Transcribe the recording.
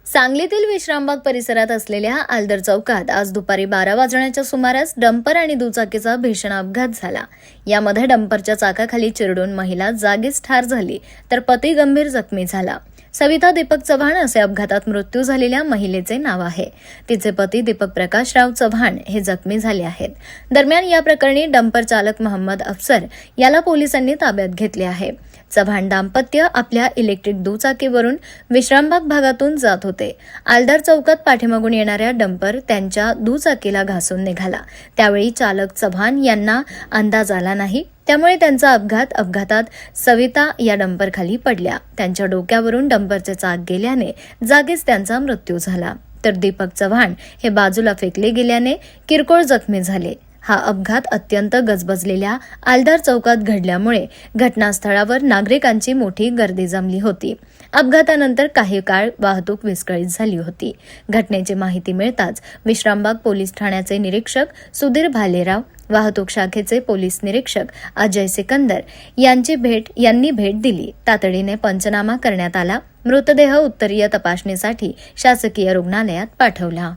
सांगलीतील विश्रामबाग परिसरात असलेल्या आलदर चौकात आज दुपारी 12 वाजण्याच्या सुमारास डंपर आणि दुचाकीचा भीषण अपघात झाला। यामध्ये डंपरच्या चाकाखाली चिरडून महिला जागीच ठार झाली तर पती गंभीर जखमी झाला। सविता दीपक चव्हाण असे अपघातात मृत्यू झालेल्या महिलेचे नाव आहे। तिचे पती दीपक प्रकाशराव चव्हाण हे जखमी झाले आहेत। दरम्यान या प्रकरणी डंपर चालक मोहम्मद अफसर याला पोलिसांनी ताब्यात घेतले आहे। चव्हाण दाम्पत्य आपल्या इलेक्ट्रिक दुचाकीवरून विश्रामबाग भागातून जात होते। आलदार चौकात पाठीमागून येणाऱ्या डंपर त्यांच्या दुचाकीला घासून निघाला। त्यावेळी चालक चव्हाण यांना अंदाज आला नाही, त्यामुळे त्यांचा अपघातात सविता या डंपरखाली पडल्या। त्यांच्या डोक्यावरून डंपरचे चाक गेल्याने जागीच त्यांचा मृत्यू झाला, तर दीपक चव्हाण हे बाजूला फेकले गेल्याने किरकोळ जखमी झाले। हा अपघात अत्यंत गजबजलेल्या आलदार चौकात घडल्यामुळे घटनास्थळावर नागरिकांची मोठी गर्दी जमली होती। अपघातानंतर काही काळ वाहतूक विस्कळीत झाली होती। घटनेची माहिती मिळताच विश्रामबाग पोलीस ठाण्याचे निरीक्षक सुधीर भालेराव, वाहतूक शाखेचे पोलीस निरीक्षक अजय सिकंदर यांनी भेट दिली। तातडीने पंचनामा करण्यात आला। मृतदेह उत्तरीय तपासणीसाठी शासकीय रुग्णालयात पाठवला।